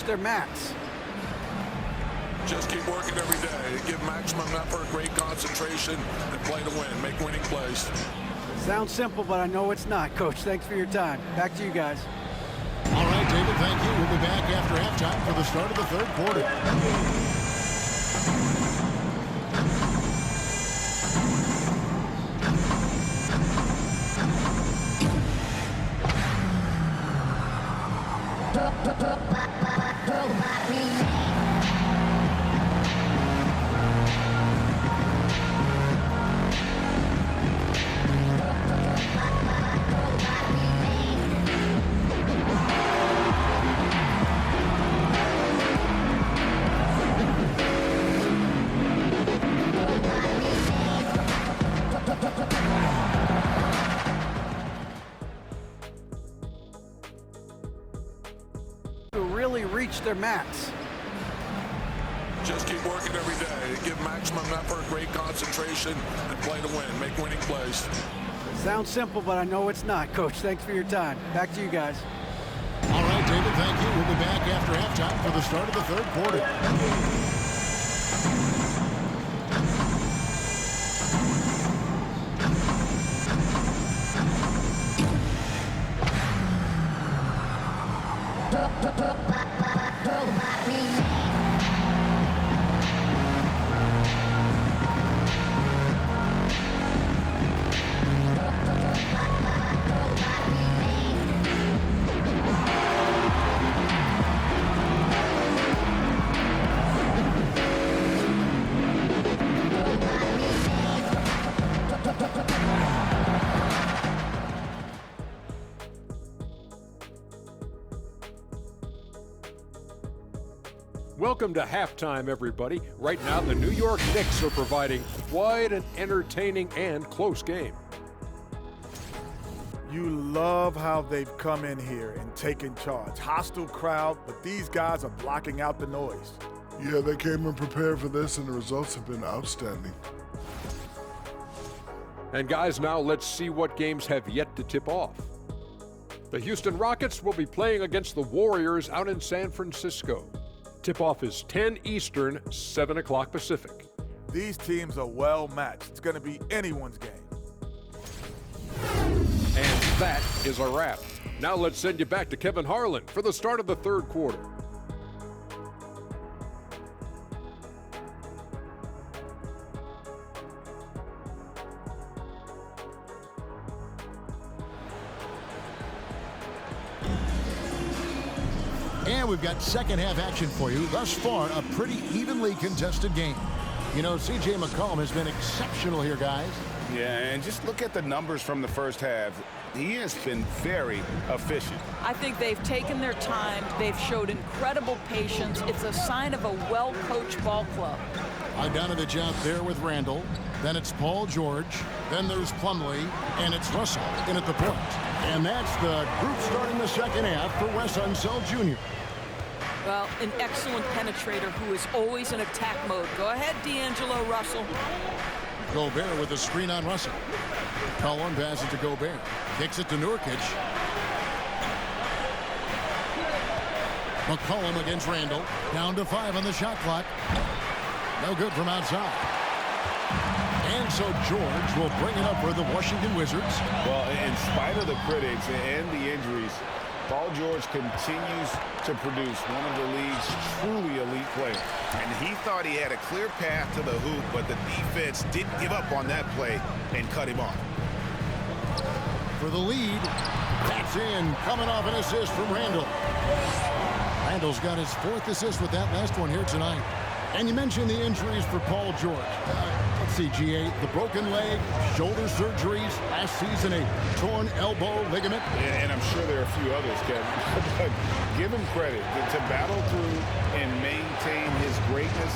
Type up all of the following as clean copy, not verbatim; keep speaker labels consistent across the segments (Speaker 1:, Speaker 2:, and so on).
Speaker 1: reach their max.
Speaker 2: Just keep working every day. Give maximum effort, great concentration, and play to win. Make winning plays.
Speaker 1: Sounds simple, but I know it's not, Coach. Thanks for your time. Back to you guys.
Speaker 3: All right, David, thank you. We'll be back after halftime for the start of the third quarter.
Speaker 1: Really reach their max.
Speaker 2: Just keep working every day. Give maximum effort, great concentration, and play to win. Make winning plays.
Speaker 1: Sounds simple, but I know it's not, Coach. Thanks for your time. Back to you guys.
Speaker 3: All right, David, thank you. We'll be back after halftime for the start of the third quarter.
Speaker 4: Welcome to halftime, everybody. Right now, the New York Knicks are providing quite an entertaining and close game.
Speaker 5: You love how they've come in here and taken charge. Hostile crowd, but these guys are blocking out the noise.
Speaker 6: Yeah, they came in prepared for this, and the results have been outstanding.
Speaker 4: And guys, now let's see what games have yet to tip off. The Houston Rockets will be playing against the Warriors out in San Francisco. Tip-off is 10 Eastern, 7 o'clock Pacific.
Speaker 5: These teams are well matched. It's going to be anyone's game.
Speaker 4: And that is a wrap. Now let's send you back to Kevin Harlan for the start of the third quarter.
Speaker 3: And we've got second half action for you. Thus far, a pretty evenly contested game. You know, C.J. McCollum has been exceptional here, guys.
Speaker 7: Yeah, and just look at the numbers from the first half. He has been very efficient.
Speaker 8: I think they've taken their time. They've showed incredible patience. It's a sign of a well-coached ball club.
Speaker 3: Bogdanovich out there with Randall. Then it's Paul George. Then there's Plumlee. And it's Russell in at the point. And that's the group starting the second half for Wes Unseld Jr.
Speaker 8: Well, an excellent penetrator who is always in attack mode. Go ahead, D'Angelo Russell.
Speaker 3: Gobert with a screen on Russell. Cullen passes to Gobert. Kicks it to Nurkic. McCollum against Randall. Down to 5 on the shot clock. No good from outside. And so George will bring it up for the Washington Wizards.
Speaker 7: Well, in spite of the critics and the injuries, Paul George continues to produce one of the league's truly elite players. And he thought he had a clear path to the hoop, but the defense didn't give up on that play and cut him off.
Speaker 3: For the lead, that's in, coming off an assist from Randall. Randall's got his 4th assist with that last one here tonight. And you mentioned the injuries for Paul George. Let's see, G8, the broken leg, shoulder surgeries, last season a torn elbow ligament.
Speaker 7: And I'm sure there are a few others, Kevin. But give him credit. To battle through and maintain his greatness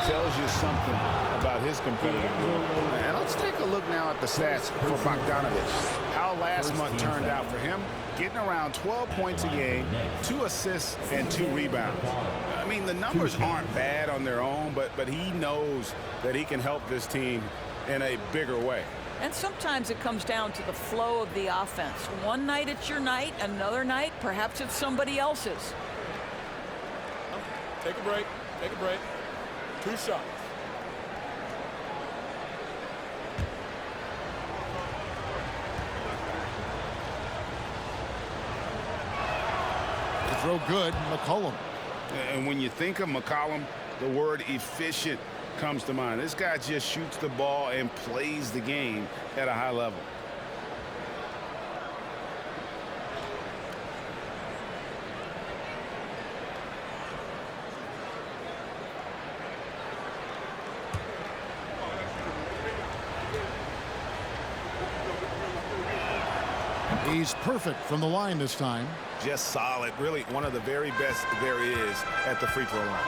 Speaker 7: tells you something about his competitive work. And let's take a look now at the stats for Bogdanovich. How last month turned out for him. Getting around 12 points a game, 2 assists, and 2 rebounds. I mean, the numbers aren't bad on their own, but he knows that he can help this team in a bigger way.
Speaker 8: And sometimes it comes down to the flow of the offense. One night it's your night, another night perhaps it's somebody else's.
Speaker 7: Take a break. Take a break. 2 shots.
Speaker 3: The throw good, McCollum.
Speaker 7: And when you think of McCollum, the word efficient comes to mind. This guy just shoots the ball and plays the game at a high level.
Speaker 3: He's perfect from the line this time.
Speaker 7: Just solid. Really one of the very best there is at the free throw line.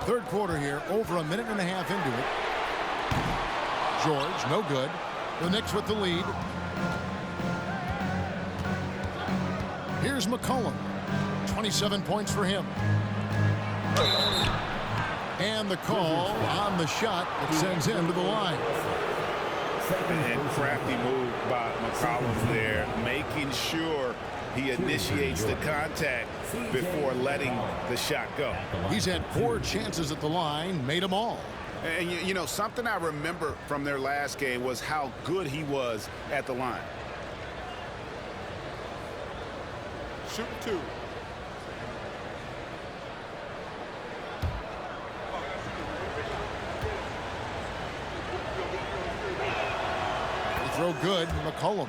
Speaker 3: Third quarter here, over a minute and a half into it. George, no good. The Knicks with the lead. Here's McCollum. 27 points for him. And the call on the shot that sends him to the line.
Speaker 7: And crafty move by McCollum there, making sure he initiates the contact before letting the shot go.
Speaker 3: He's had 4 chances at the line, made them all.
Speaker 7: And you know, something I remember from their last game was how good he was at the line.
Speaker 5: Shoot 2.
Speaker 3: Throw good, McCollum.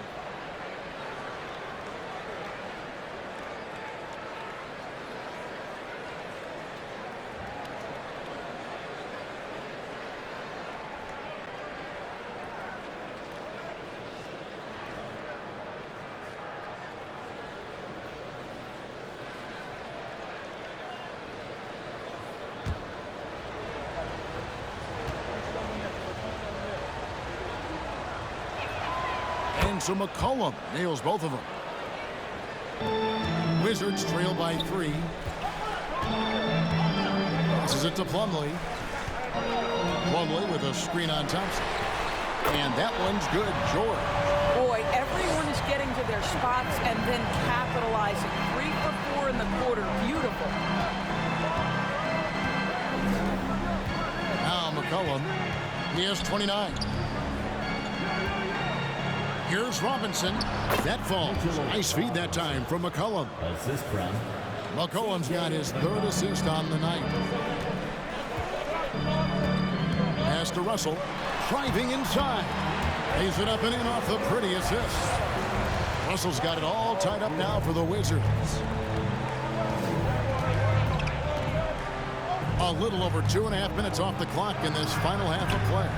Speaker 3: So McCollum nails both of them. Wizards trail by 3. Passes it to Plumlee. Plumlee with a screen on Thompson. And that one's good, George.
Speaker 8: Boy, everyone is getting to their spots and then capitalizing. 3 for 4 in the quarter. Beautiful.
Speaker 3: Now McCollum, he has 29. Here's Robinson. That falls. Nice feed that time from McCollum.
Speaker 9: Assist from
Speaker 3: McCollum's got his 3rd assist on the night. Pass to Russell. Driving inside. Lays it up and in off the pretty assist. Russell's got it all tied up now for the Wizards. A little over 2.5 minutes off the clock in this final half of play.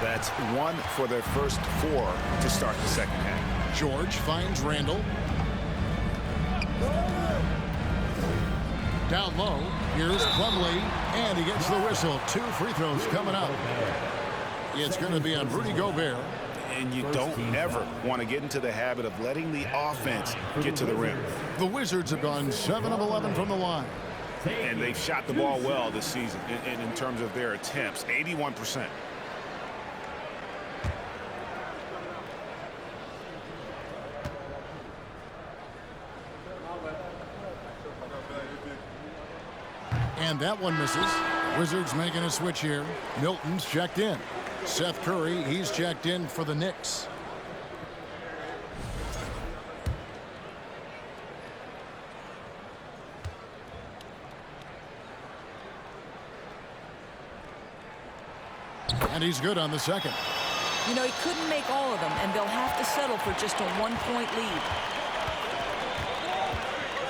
Speaker 7: That's 1 for their first 4 to start the second half.
Speaker 3: George finds Randall. Down low, here's Plumlee, and he gets the whistle. 2 free throws coming up. It's going to be on Rudy Gobert.
Speaker 7: And you don't ever want to get into the habit of letting the offense get to the rim.
Speaker 3: The Wizards have gone 7 of 11 from the line.
Speaker 7: And they've shot the ball well this season in terms of their attempts, 81%.
Speaker 3: And that one misses. Wizards making a switch here. Milton's checked in. Seth Curry, he's checked in for the Knicks. And he's good on the second.
Speaker 8: You know, he couldn't make all of them, and they'll have to settle for just a 1-point lead.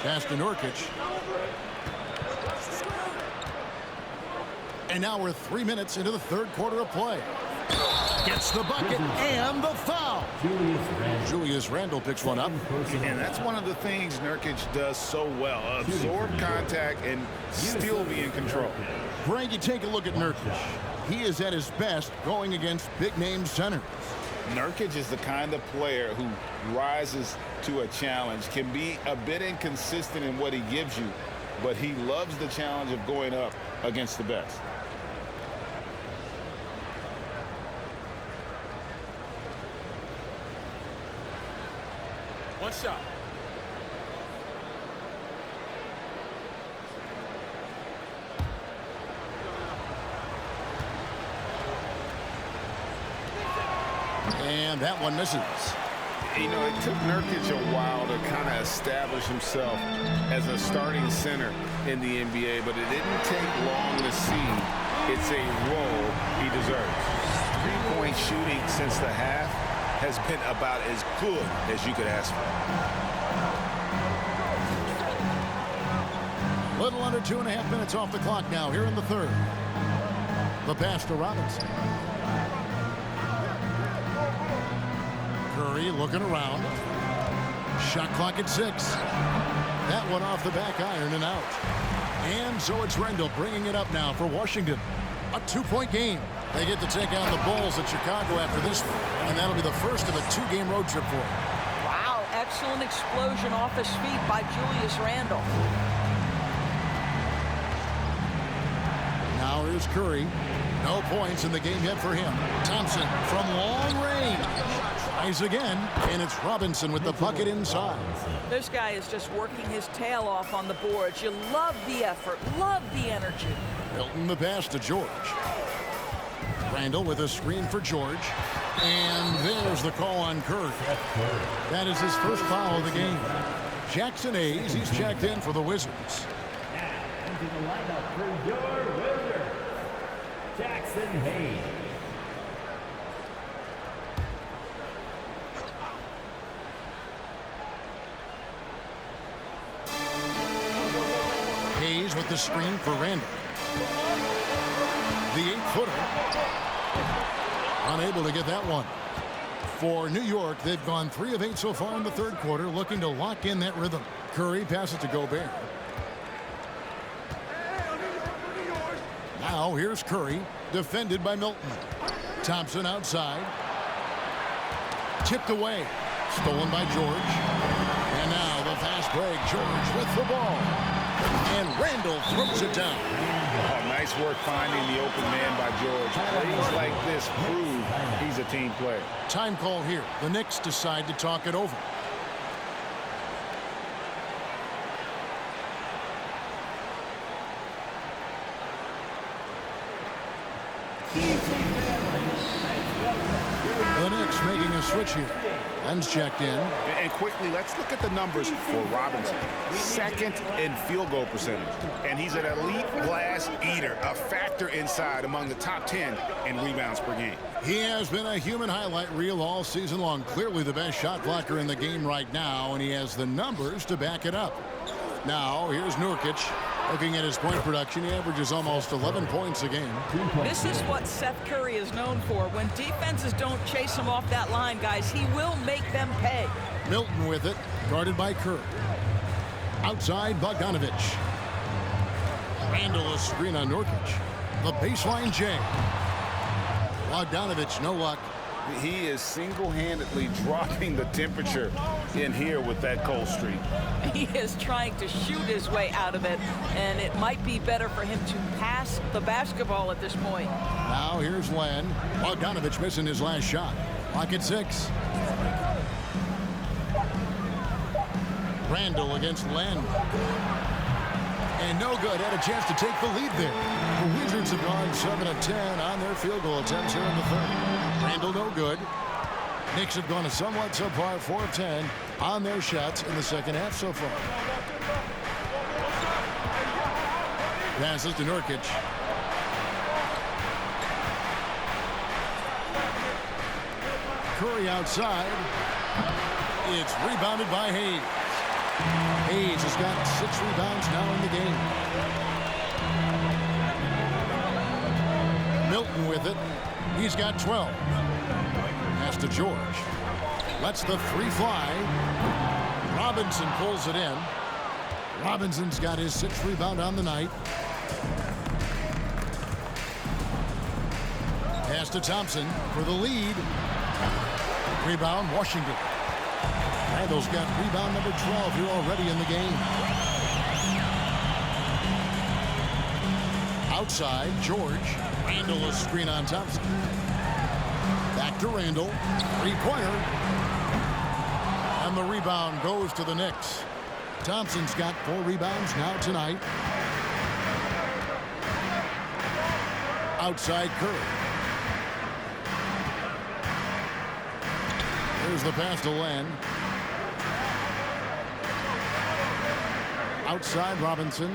Speaker 3: Pass to Nurkic. And now we're 3 minutes into the 3rd quarter of play. Gets the bucket and the foul. Julius Randle picks one up.
Speaker 7: And that's one of the things Nurkic does so well. Absorb contact and still be in control.
Speaker 3: Greg, you take a look at Nurkic. He is at his best going against big-name centers.
Speaker 7: Nurkic is the kind of player who rises to a challenge, can be a bit inconsistent in what he gives you, but he loves the challenge of going up against the best.
Speaker 5: One shot.
Speaker 3: And that one misses.
Speaker 7: You know, it took Nurkic a while to kind of establish himself as a starting center in the NBA, but it didn't take long to see it's a role he deserves. Three-point shooting since the half has been about as good as you could ask for.
Speaker 3: Little under 2.5 minutes off the clock now here in the third. The pass to Robinson. Curry looking around. Shot clock at 6. That one off the back iron and out. And so it's Rendell bringing it up now for Washington. A 2-point game. They get to take on the Bulls at Chicago after this one. And that'll be the first of a 2-game road trip for them.
Speaker 8: Wow, excellent explosion off his feet by Julius Randle.
Speaker 3: Now here's Curry. No points in the game yet for him. Thompson from long range. Tries again, and it's Robinson with the bucket inside.
Speaker 8: This guy is just working his tail off on the boards. You love the effort, love the energy.
Speaker 3: Hilton the pass to George. Randall with a screen for George. And there's the call on Curry. That is his first foul of the game. Jackson Hayes, he's checked in for the Wizards.
Speaker 9: Into the lineup for your Wizards, Jackson Hayes.
Speaker 3: Hayes with the screen for Randall. The 8-footer. Unable to get that one. For New York, they've gone 3 of 8 so far in the third quarter, looking to lock in that rhythm. Curry passes to Gobert. Now here's Curry, defended by Milton. Thompson outside. Tipped away. Stolen by George. And now the fast break. George with the ball. And Randall throws it down.
Speaker 7: Oh, nice work finding the open man by George. Plays like this prove he's a team player.
Speaker 3: Time call here. The Knicks decide to talk it over. The Knicks making a switch here. Len's checked in.
Speaker 7: And quickly, let's look at the numbers for Robinson. Second in field goal percentage. And he's an elite glass eater, a factor inside among the top 10 in rebounds per game.
Speaker 3: He has been a human highlight reel all season long. Clearly the best shot blocker in the game right now, and he has the numbers to back it up. Now, here's Nurkic. Looking at his point production, he averages almost 11 points a game.
Speaker 8: This is what Seth Curry is known for. When defenses don't chase him off that line, guys, he will make them pay.
Speaker 3: Milton with it, guarded by Curry. Outside, Bogdanovich. Randall a screen on Nurkic. The baseline J. Bogdanovich, no luck.
Speaker 7: He is single-handedly dropping the temperature in here with that cold streak.
Speaker 8: He is trying to shoot his way out of it, and it might be better for him to pass the basketball at this point.
Speaker 3: Now here's Len. Bogdanovich missing his last shot. Clock at 6. Randall against Len. And no good. Had a chance to take the lead there. The Wizards have gone 7 of 10 on their field goal attempts here in the third. Randall no good. Knicks have gone a somewhat subpar 4 of 10 on their shots in the second half so far. Passes to Nurkic. Curry outside. It's rebounded by Hayes. Hayes has got 6 rebounds now in the game. Milton with it. He's got 12. Pass to George. Lets the 3 fly. Robinson pulls it in. Robinson's got his 6th rebound on the night. Pass to Thompson for the lead. Rebound, Washington. Randall's got rebound number 12 here already in the game. Outside, George. Randall a screen on Thompson. Back to Randall. 3-pointer. And the rebound goes to the Knicks. Thompson's got 4 rebounds now tonight. Outside Curry. Here's the pass to Len. Outside Robinson.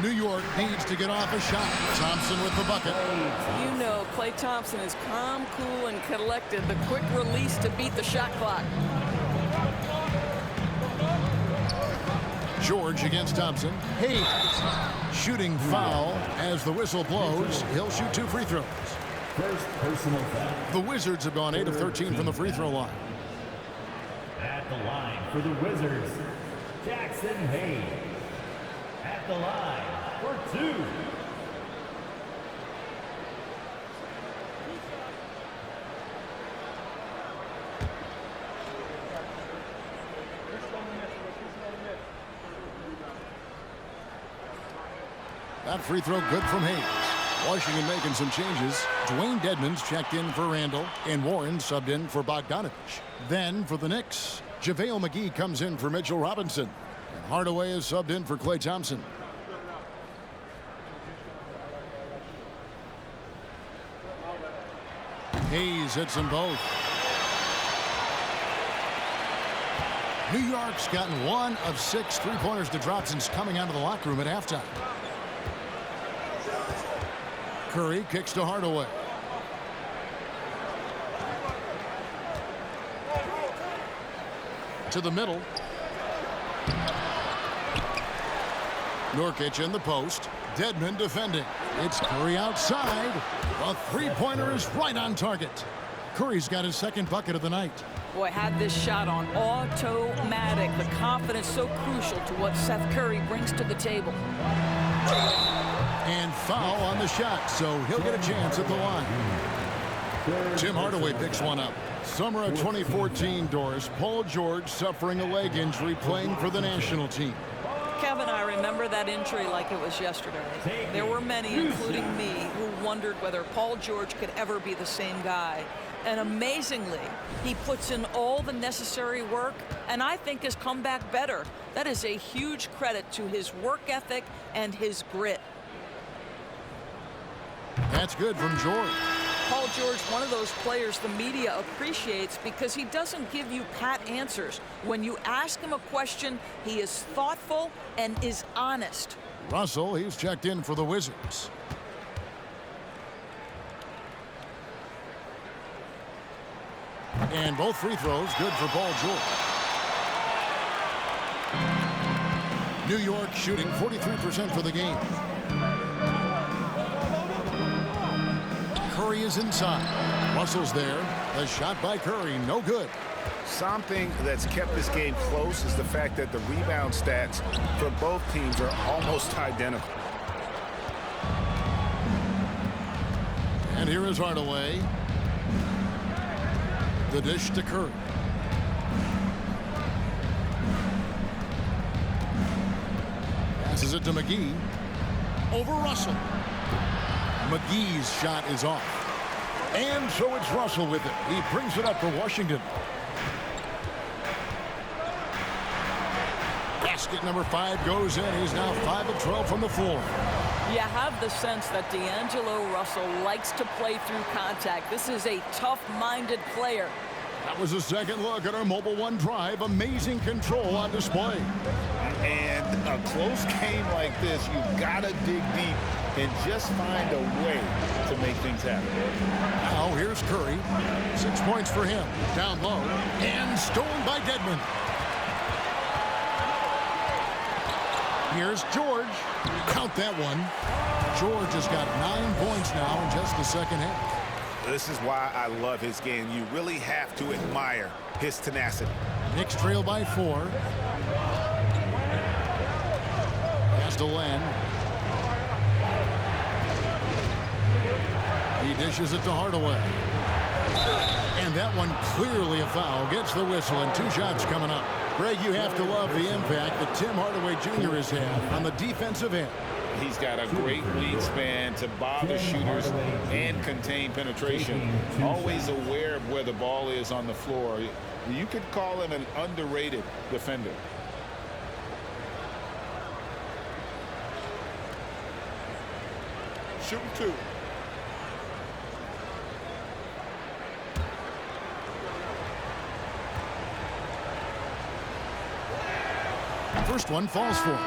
Speaker 3: New York needs to get off a shot. Thompson with the bucket.
Speaker 8: You know, Klay Thompson is calm, cool, and collected. The quick release to beat the shot clock.
Speaker 3: George against Thompson. Hayes. Shooting foul as the whistle blows. He'll shoot 2 free throws.
Speaker 9: First personal foul.
Speaker 3: The Wizards have gone 8 of 13 from the free throw line.
Speaker 9: At the line for the Wizards, Jackson Hayes. At the line for 2.
Speaker 3: That free throw good from Hayes. Washington making some changes. Dwayne Dedmon's checked in for Randall, and Warren subbed in for Bogdanovich. Then for the Knicks, JaVale McGee comes in for Mitchell Robinson. And Hardaway is subbed in for Klay Thompson. Hayes hits them both. New York's gotten 1 of 6 three-pointers to drop since coming out of the locker room at halftime. Curry kicks to Hardaway. To the middle. Nurkic in the post. Dedmon defending. It's Curry outside. A three-pointer is right on target. Curry's got his second bucket of the night.
Speaker 8: Boy, had this shot on automatic. The confidence so crucial to what Seth Curry brings to the table.
Speaker 3: And foul on the shot, so he'll get a chance at the line. Tim Hardaway picks one up. Summer of 2014, Doris. Paul George suffering a leg injury playing for the national team.
Speaker 8: Kevin, I remember that injury like it was yesterday. There were many, including me, who wondered whether Paul George could ever be the same guy. And amazingly, he puts in all the necessary work, and I think has come back better. That is a huge credit to his work ethic and his grit.
Speaker 3: That's good from George.
Speaker 8: Paul George, one of those players the media appreciates because he doesn't give you pat answers. When you ask him a question, he is thoughtful and is honest.
Speaker 3: Russell, he's checked in for the Wizards. And both free throws good for Paul George. New York shooting 43% for the game. Curry is inside. Russell's there. A shot by Curry, no good.
Speaker 7: Something that's kept this game close is the fact that the rebound stats for both teams are almost identical.
Speaker 3: And here is Hardaway. The dish to Curry. Passes it to McGee. Over Russell. McGee's shot is off. And so it's Russell with it. He brings it up for Washington. Basket number 5 goes in. He's now 5 of 12 from the floor.
Speaker 8: You have the sense that D'Angelo Russell likes to play through contact. This is a tough-minded player.
Speaker 3: That was a second look at our Mobile One drive. Amazing control on display.
Speaker 7: And a close game like this, you've got to dig deep and just find a way to make things happen.
Speaker 3: Now here's Curry. 6 points for him. Down low. And stolen by Dedmon. Here's George. Count that one. George has got 9 points now in just the second half.
Speaker 7: This is why I love his game. You really have to admire his tenacity.
Speaker 3: Knicks trail by 4. Pass to Len. He dishes it to Hardaway. And that one clearly a foul. Gets the whistle and 2 shots coming up. Greg, you have to love the impact that Tim Hardaway Jr. has had on the defensive end.
Speaker 7: He's got a great lead span to bother shooters and contain penetration. Always aware of where the ball is on the floor. You could call him an underrated defender.
Speaker 2: Shooting 2.
Speaker 3: First one falls for him.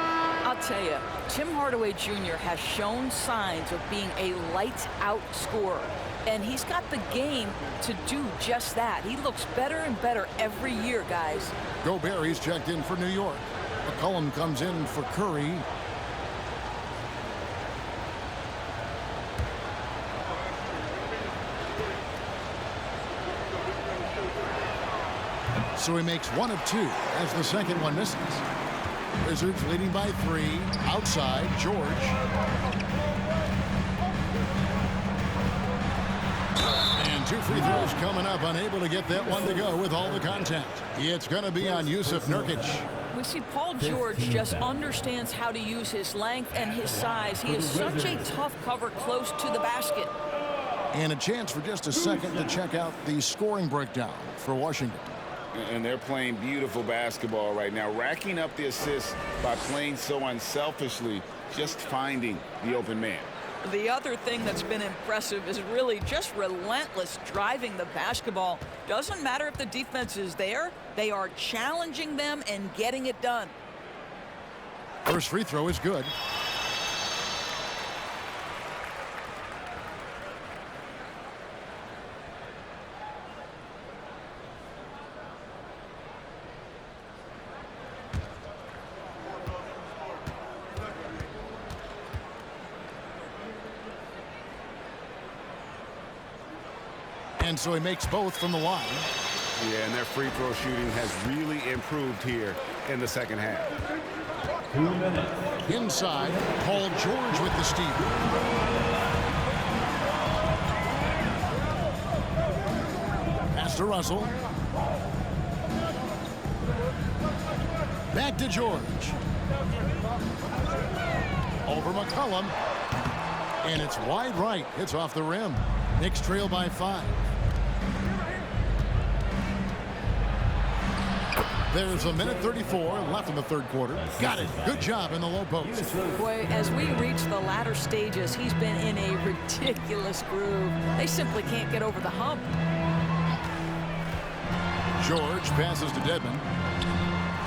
Speaker 8: I'll tell you, Tim Hardaway Jr. has shown signs of being a lights-out scorer, and he's got the game to do just that. He looks better and better every year, guys.
Speaker 3: Gobert, he's checked in for New York. McCollum comes in for Curry. So he makes 1 of 2 as the second one misses. Wizards leading by 3. Outside, George. And 2 free throws coming up. Unable to get that one to go with all the contact. It's going to be on Yusuf Nurkic.
Speaker 8: We see Paul George just understands how to use his length and his size. He is such a tough cover close to the basket.
Speaker 3: And a chance for just a second to check out the scoring breakdown for Washington.
Speaker 7: And they're playing beautiful basketball right now, racking up the assists by playing so unselfishly, just finding the open man.
Speaker 8: The other thing that's been impressive is really just relentless driving the basketball. Doesn't matter if the defense is there, they are challenging them and getting it done.
Speaker 3: First free throw is good. And so he makes both from the line.
Speaker 7: Yeah, and their free throw shooting has really improved here in the second half.
Speaker 9: 2 minutes.
Speaker 3: Inside, Paul George with the steal. Pass to Russell. Back to George. Over McCollum. And it's wide right. It's off the rim. Knicks trail by 5. There's a minute 34 left in the third quarter. Got it. Good job in the low post.
Speaker 8: Boy, as we reach the latter stages, he's been in a ridiculous groove. They simply can't get over the hump.
Speaker 3: George passes to Dedmon.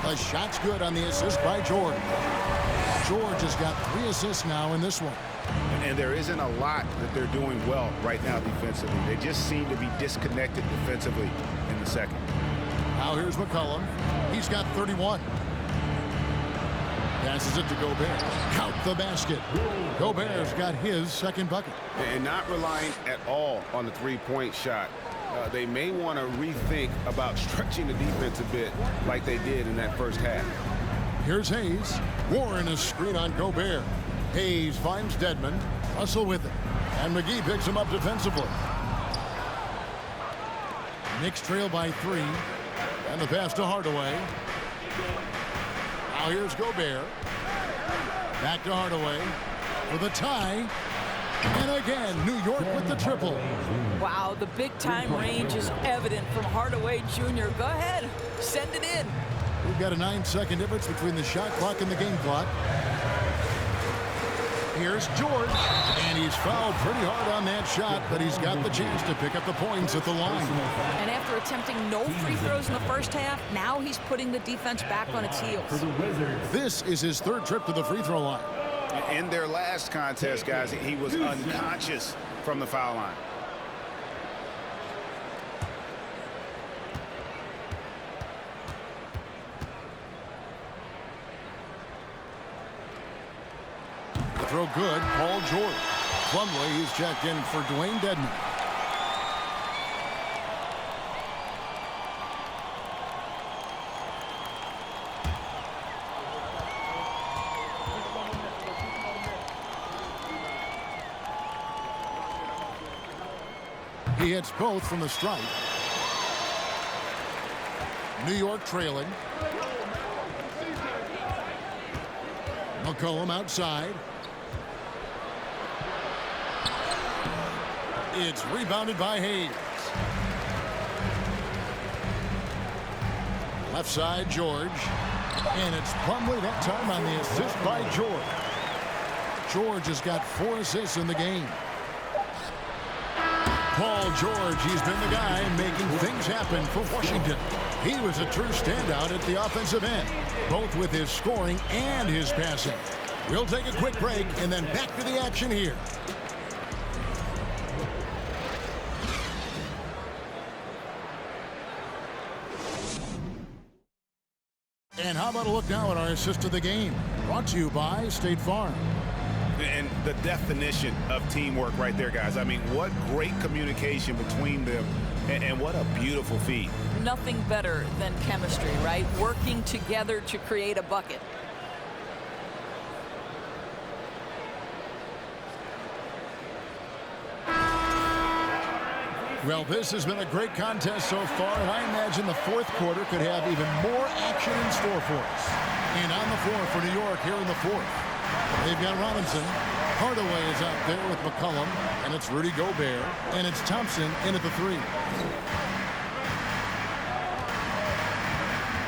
Speaker 3: The shot's good on the assist by George. George has got 3 assists now in this one.
Speaker 7: And there isn't a lot that they're doing well right now defensively. They just seem to be disconnected defensively in the second.
Speaker 3: Now here's McCollum. He's got 31. Passes it to Gobert. Count the basket. Gobert's got his second bucket.
Speaker 7: And not relying at all on the three-point shot. They may want to rethink about stretching the defense a bit like they did in that first half.
Speaker 3: Here's Hayes. Warren is screen on Gobert. Hayes finds Dedmon. Russell with it. And McGee picks him up defensively. Knicks trail by 3. And the pass to Hardaway. Now here's Gobert. Back to Hardaway for the tie. And again, New York with the triple.
Speaker 8: Wow, the big-time range is evident from Hardaway Jr. Go ahead, send it in.
Speaker 3: We've got a 9-second difference between the shot clock and the game clock. Here's George, and he's fouled pretty hard on that shot, but he's got the chance to pick up the points at the line.
Speaker 8: And after attempting no free throws in the first half, now he's putting the defense back on its heels.
Speaker 3: This is his 3rd trip to the free throw line.
Speaker 7: In their last contest, guys, he was unconscious from the foul line.
Speaker 3: The throw good, Paul George. Plumlee, he's checked in for Dwayne Dedmon. He hits both from the stripe. New York trailing. McCollum outside. It's rebounded by Hayes. Left side, George. And it's Plumlee that time on the assist by George. George has got 4 assists in the game. Paul George, he's been the guy making things happen for Washington. He was a true standout at the offensive end, both with his scoring and his passing. We'll take a quick break and then back to the action here. And how about a look now at our assist of the game? Brought to you by State Farm.
Speaker 7: And the definition of teamwork right there, guys. I mean, what great communication between them, and what a beautiful feed.
Speaker 8: Nothing better than chemistry, right? Working together to create a bucket.
Speaker 3: Well, this has been a great contest so far, and I imagine the fourth quarter could have even more action in store for us. And on the floor for New York here in the fourth, they've got Robinson. Hardaway is out there with McCollum, and it's Rudy Gobert, and it's Thompson in at the three.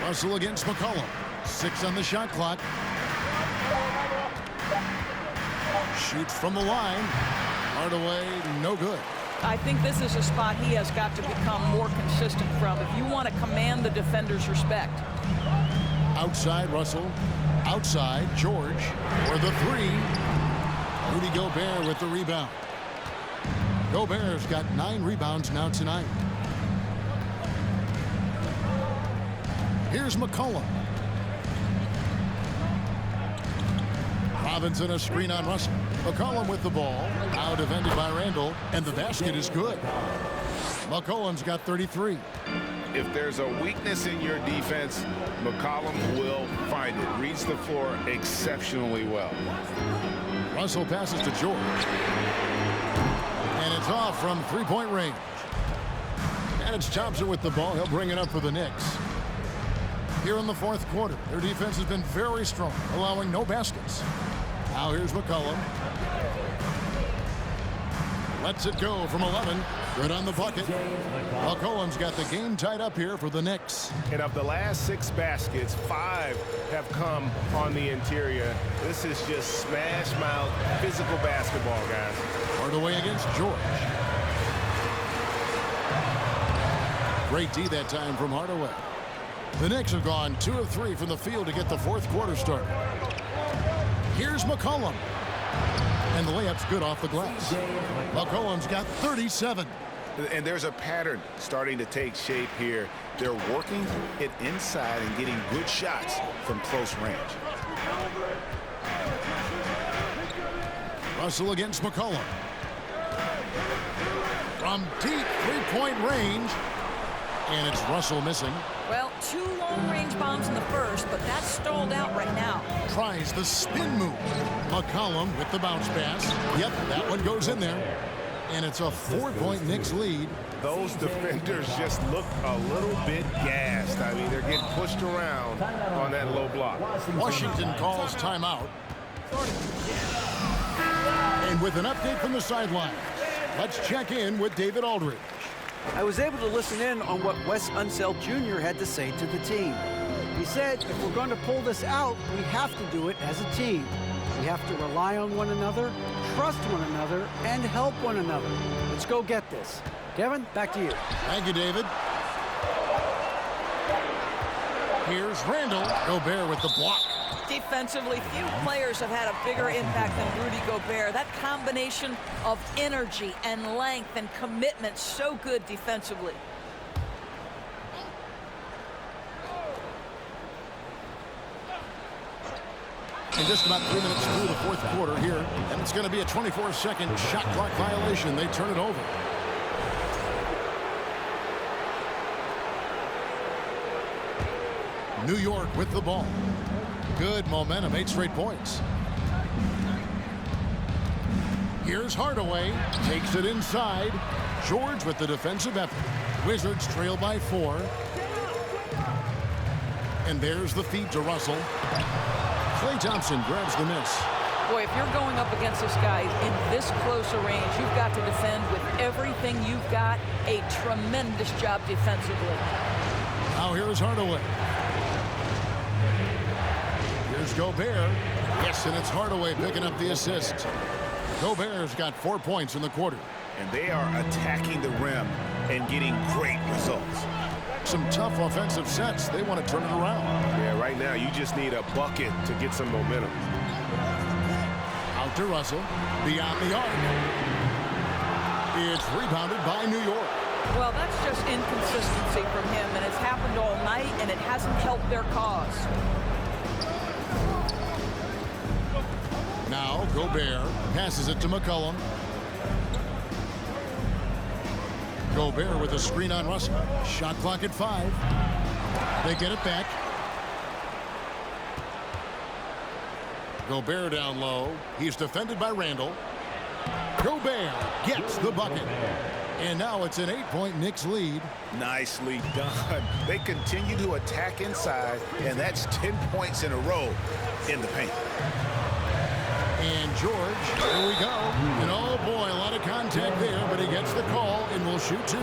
Speaker 3: Russell against McCollum. 6 on the shot clock. Shoots from the line. Hardaway, no good.
Speaker 8: I think this is a spot he has got to become more consistent from if you want to command the defender's respect.
Speaker 3: Outside Russell. Outside George for the three. Rudy Gobert with the rebound. Gobert's got 9 rebounds now tonight. Here's McCollum. Robinson a screen on Russell. McCollum with the ball. Now defended by Randall. And the basket is good. McCollum's got 33.
Speaker 7: If there's a weakness in your defense, McCollum will find it. Reads the floor exceptionally well.
Speaker 3: Russell passes to George. And it's off from three-point range. And it's Thompson with the ball. He'll bring it up for the Knicks. Here in the fourth quarter, their defense has been very strong, allowing no baskets. Now here's McCollum. Lets it go from 11. Good on the bucket. McCollum's got the game tied up here for the Knicks.
Speaker 7: And of the last 6 baskets, 5 have come on the interior. This is just smash mouth physical basketball, guys.
Speaker 3: Hardaway against George. Great D that time from Hardaway. The Knicks have gone 2 of 3 from the field to get the fourth quarter started. Here's McCollum. And the layup's good off the glass. McCollum's got 37.
Speaker 7: And there's a pattern starting to take shape here. They're working it inside and getting good shots from close range.
Speaker 3: Russell against McCollum. From deep three-point range. And it's Russell missing.
Speaker 8: Well, 2 long-range bombs in the first, but that's stalled out right now.
Speaker 3: Tries the spin move. McCollum with the bounce pass. Yep, that one goes in there. And it's a 4-point Knicks lead.
Speaker 7: Those defenders just look a little bit gassed. I mean, they're getting pushed around on that low block.
Speaker 3: Washington calls timeout. And with an update from the sideline, let's check in with David Aldridge.
Speaker 1: I was able to listen in on what Wes Unseld Jr. had to say to the team. He said, if we're going to pull this out, we have to do it as a team. We have to rely on one another, trust one another, and help one another. Let's go get this. Kevin, back to you.
Speaker 3: Thank you, David. Here's Randall. Gobert with the block.
Speaker 8: Defensively, few players have had a bigger impact than Rudy Gobert. That combination of energy and length and commitment, so good defensively.
Speaker 3: And just about 3 minutes through the fourth quarter here, and it's going to be a 24-second shot clock violation. They turn it over. New York with the ball. Good momentum, 8 straight points. Here's Hardaway, takes it inside. George with the defensive effort. Wizards trail by 4. And there's the feed to Russell. Klay Thompson grabs the miss.
Speaker 8: Boy, if you're going up against this guy in this close a range, you've got to defend with everything you've got. A tremendous job defensively.
Speaker 3: Now here's Hardaway. Here's Gobert. Yes, and it's Hardaway picking up the assist. Gobert's got 4 points in the quarter.
Speaker 7: And they are attacking the rim and getting great results.
Speaker 3: some tough offensive sets. They want to turn it around.
Speaker 7: Yeah, right now you just need a bucket to get some momentum.
Speaker 3: Out to Russell. Beyond the arc. It's rebounded by New York.
Speaker 8: Well, that's just inconsistency from him, and it's happened all night, and it hasn't helped their cause.
Speaker 3: Now Gobert passes it to McCollum. Gobert with a screen on Russell. Shot clock at 5. They get it back. Gobert down low. He's defended by Randall. Gobert gets the bucket. And now it's an 8-point Knicks lead.
Speaker 7: Nicely done. They continue to attack inside, and that's 10 points in a row in the paint.
Speaker 3: And George, here we go. And oh boy, a lot of contact there, but he gets the call and will shoot 2.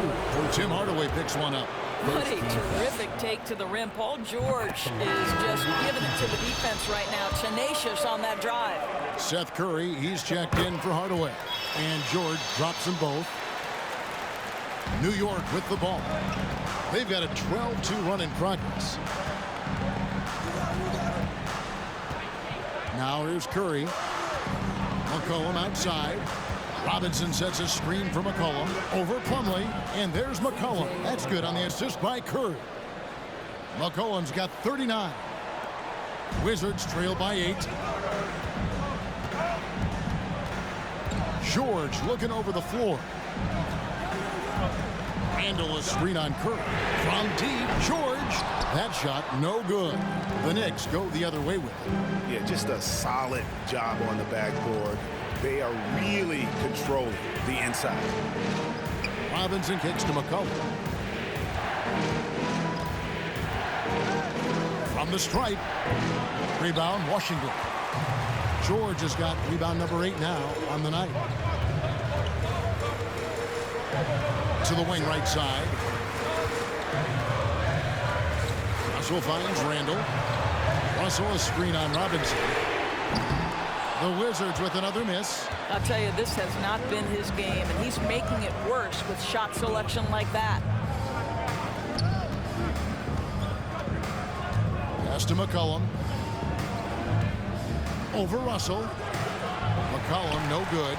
Speaker 3: Tim Hardaway picks one up.
Speaker 8: What a terrific take to the rim. Paul George is just giving it to the defense right now. Tenacious on that drive.
Speaker 3: Seth Curry, he's checked in for Hardaway. And George drops them both. New York with the ball. They've got a 12-2 run in progress. Now here's Curry. McCollum outside. Robinson sets a screen for McCollum. Over Plumlee. And there's McCollum. That's good on the assist by Curry. McCollum's got 39. Wizards trail by 8. George looking over the floor. Handle a screen on Curry. From deep, George. That shot, no good. The Knicks go the other way with it.
Speaker 7: Yeah, just a solid job on the backboard. They are really controlling the inside.
Speaker 3: Robinson kicks to McCollum. From the stripe. Rebound, Washington. George has got rebound number 8 now on the night. To the wing right side. Russell finds Randall. Russell a screen on Robinson. The Wizards with another miss.
Speaker 8: I'll tell you, this has not been his game, and he's making it worse with shot selection like that.
Speaker 3: Pass to McCollum. Over Russell. McCollum, no good.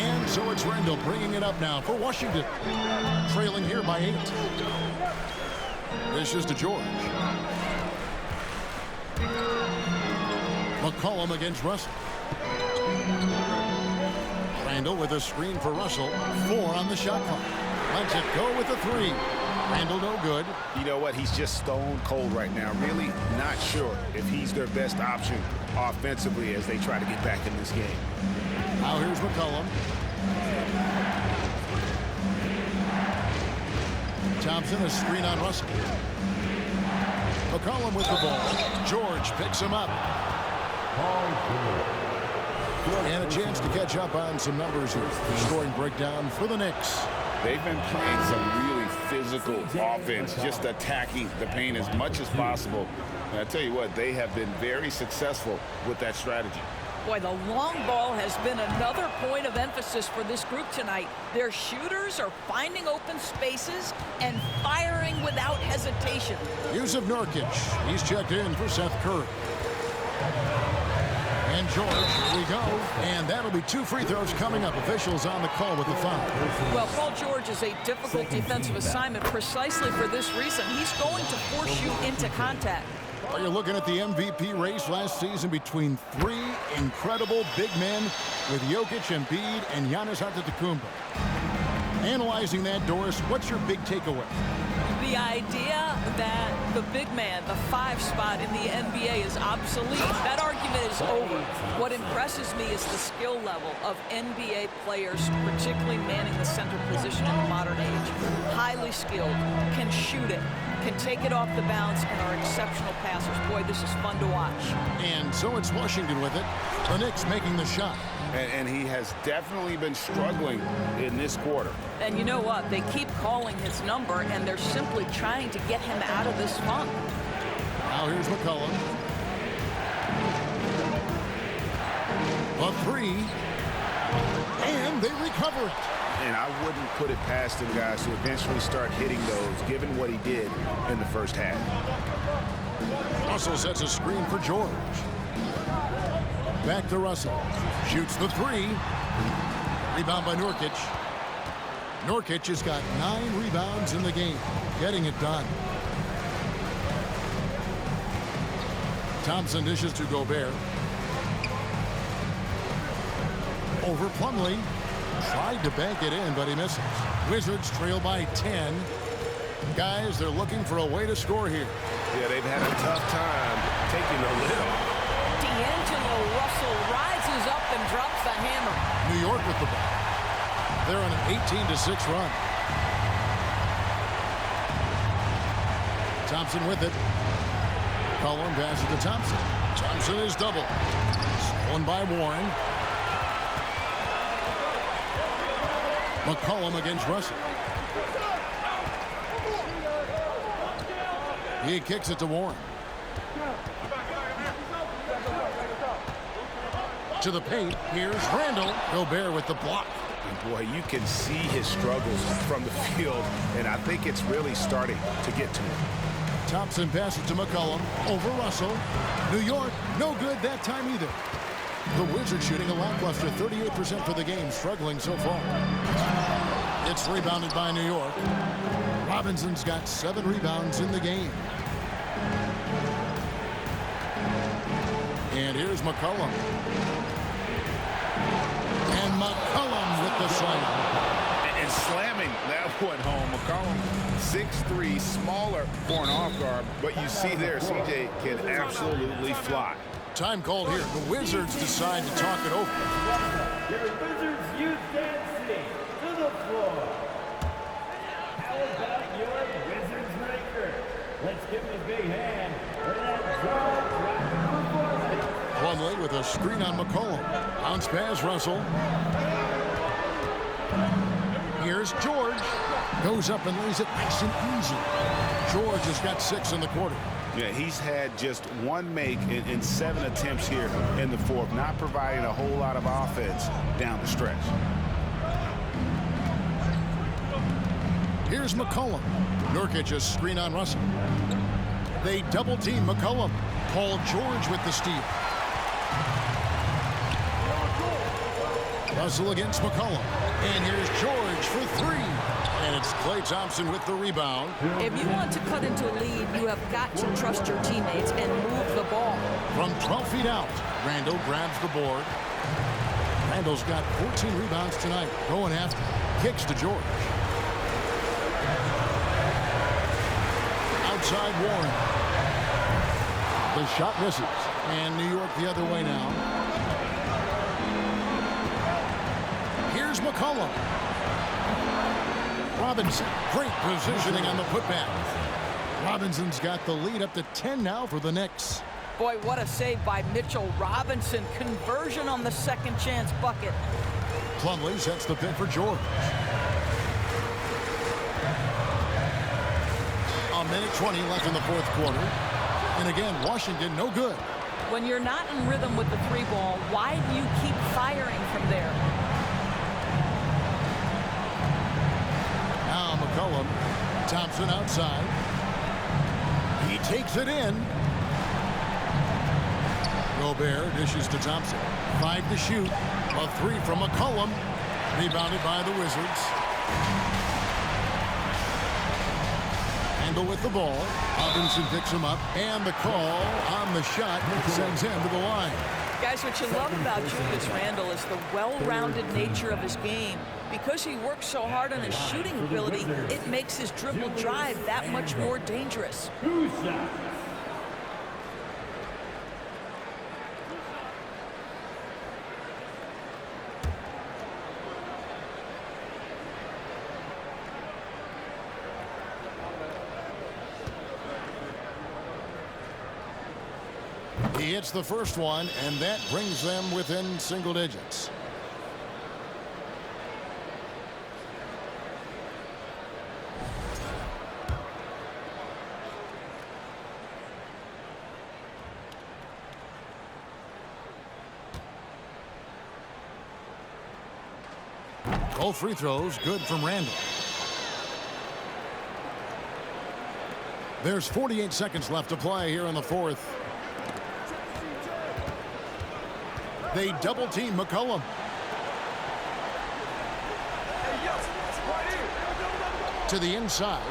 Speaker 3: And so it's Randall bringing it up now for Washington. Trailing here by 8. This is to George. McCollum against Russell. Randall with a screen for Russell. 4 on the shot clock. Lets it go with a 3. Randall no good.
Speaker 7: You know what? He's just stone cold right now. Really not sure if he's their best option offensively as they try to get back in this game.
Speaker 3: Now here's McCollum. Thompson a screen on Russell. McCollum with the ball. George picks him up. And a chance to catch up on some numbers here. Scoring breakdown for the Knicks.
Speaker 7: They've been playing some really physical offense, just attacking the paint as much as possible. And I tell you what, they have been very successful with that strategy.
Speaker 8: Boy, the long ball has been another point of emphasis for this group tonight. Their shooters are finding open spaces and firing without hesitation.
Speaker 3: Yusuf Nurkic, he's checked in for Seth Curry. And George, here we go. And that'll be 2 free throws coming up. Officials on the call with the foul.
Speaker 8: Well, Paul George is a difficult defensive assignment precisely for this reason. He's going to force you into contact.
Speaker 3: Well, you're looking at the MVP race last season between 3 incredible big men with Jokic, Embiid, and Giannis Antetokounmpo. Analyzing that, Doris, what's your big takeaway?
Speaker 8: The idea that the big man, the 5 spot in the NBA is obsolete. That argument is over. What impresses me is the skill level of NBA players, particularly manning the center position in the modern age. Highly skilled, can shoot it, can take it off the bounce, and are exceptional passers. Boy, this is fun to watch.
Speaker 3: And so it's Washington with it. The Knicks making the shot.
Speaker 7: And he has definitely been struggling in this quarter.
Speaker 8: And you know what? They keep calling his number, and they're simply trying to get him out of this funk.
Speaker 3: Now here's McCollum. A 3. And they recover it.
Speaker 7: And I wouldn't put it past him, guys, to eventually start hitting those, given what he did in the first half.
Speaker 3: Russell sets a screen for George. Back to Russell. Shoots the three. Rebound by Nurkic. Nurkic has got 9 rebounds in the game, getting it done. Thompson dishes to Gobert. Over Plumlee. Tried to bank it in, but he misses. Wizards trail by 10. Guys, they're looking for a way to score here.
Speaker 7: Yeah, they've had a tough time taking the lid off.
Speaker 8: D'Angelo Russell rises up and drops the hammer.
Speaker 3: New York with the ball. They're on an 18-6 run. Thompson with it. Cullen passes to Thompson. Thompson is double. Stolen by Warren. McCollum against Russell. He kicks it to Warren. To the paint. Here's Randall. Gobert with the block.
Speaker 7: And boy, you can see his struggles from the field, and I think it's really starting to get to him.
Speaker 3: Thompson passes to McCollum. Over Russell. New York, no good that time either. The Wizards shooting a lackluster 38% for the game, struggling so far. It's rebounded by New York. Robinson's got 7 rebounds in the game. And here's McCollum. And McCollum with the slam.
Speaker 7: And slamming that one home. McCollum, 6'3", smaller for an off guard, but you see there, CJ can absolutely fly.
Speaker 3: Time called here. The Wizards decide to talk it over.
Speaker 9: Your Wizards youth dancing to the floor. How about your Wizards record? Let's give him a big hand for that jaw-dropping performance.
Speaker 3: Plumlee with a screen on McCollum. Bounce pass, Russell. Here's George. Goes up and lays it nice and easy. George has got 6 in the quarter.
Speaker 7: Yeah, he's had just 1 make in 7 attempts here in the fourth, not providing a whole lot of offense down the stretch.
Speaker 3: Here's McCollum. Nurkic a screen on Russell. They double team McCollum. Paul George with the steal. Russell against McCollum. And here's George for 3. And it's Klay Thompson with the rebound.
Speaker 8: If you want to cut into a lead, you have got to trust your teammates and move the ball.
Speaker 3: From 12 feet out, Randall grabs the board. Randall's got 14 rebounds tonight. Going after. Kicks to George. Outside Warren. The shot misses. And New York the other way now. Here's McCollum. Robinson, great positioning on the putback. Robinson's got the lead up to 10 now for the Knicks.
Speaker 8: Boy, what a save by Mitchell Robinson. Conversion on the second chance bucket.
Speaker 3: Plumlee sets the pin for George. A minute 20 left in the fourth quarter. And again, Washington no good.
Speaker 8: When you're not in rhythm with the 3-ball, why do you keep firing from there?
Speaker 3: McCollum. Thompson outside. He takes it in. Gobert dishes to Thompson. 5 to shoot. A 3 from McCollum. Rebounded by the Wizards. Randall with the ball. Robinson picks him up. And the call on the shot sends him to the line.
Speaker 8: Guys, what you love about Julius Randle is the well-rounded nature of his game. Because he works so hard on his shooting ability, it makes his dribble drive that much more dangerous.
Speaker 3: He hits the first one, and that brings them within single digits. Both free throws good from Randall. There's 48 seconds left to play here in the fourth. They double team McCollum. To the inside.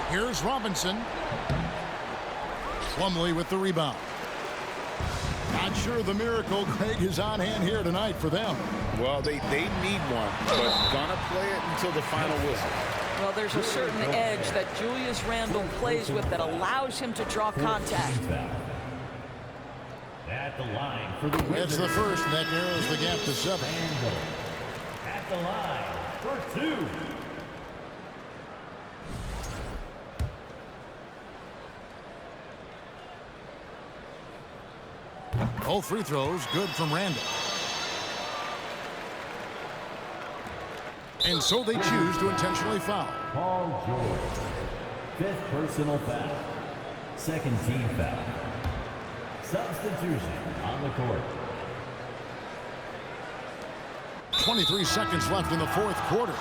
Speaker 3: Here's Robinson. Plumlee with the rebound. Not sure the miracle, Greg, is on hand here tonight for them.
Speaker 7: Well, they need one, but gonna play it until the final whistle.
Speaker 8: Well, there's a certain edge that Julius Randle plays with that allows him to draw contact.
Speaker 9: At the line for the Wizards.
Speaker 3: It's the first, and that narrows the gap to 7.
Speaker 9: Randle. At the line for 2.
Speaker 3: Both free throws good from Randall. And so they choose to intentionally foul.
Speaker 9: Paul George. 5th personal foul. 2nd team foul. Substitution on the court.
Speaker 3: 23 seconds left in the fourth quarter.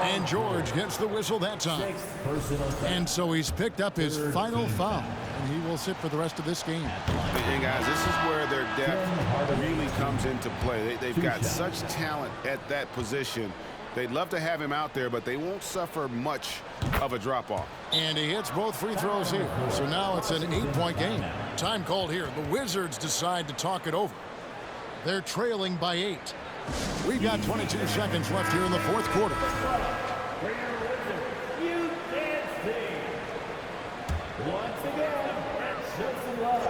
Speaker 3: And George gets the whistle that time.
Speaker 9: 6th personal foul.
Speaker 3: And so he's picked up his final foul. And he will sit for the rest of this game.
Speaker 7: And guys, this is where their depth really comes into play. They've got such talent at that position. They'd love to have him out there, but they won't suffer much of a drop-off.
Speaker 3: And he hits both free throws here. So now it's an 8-point game. Time called here. The Wizards decide to talk it over. They're trailing by 8. We've got 22 seconds left here in the fourth quarter.
Speaker 9: For your Wizards, you dancing. Once again, let's show some love.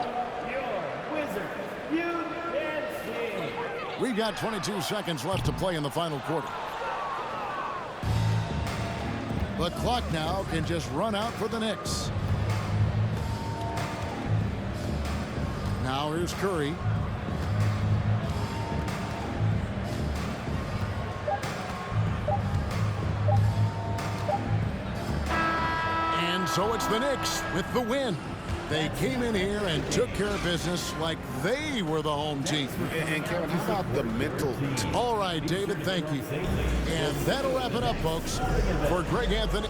Speaker 9: Your Wizards, you dancing.
Speaker 3: We've got 22 seconds left to play in the final quarter. The clock now can just run out for the Knicks. Now here's Curry. And so it's the Knicks with the win. They came in here and took care of business like they were the home team.
Speaker 7: And Kevin, how about the mental?
Speaker 3: All right, David, thank you. And that'll wrap it up, folks. For Greg Anthony.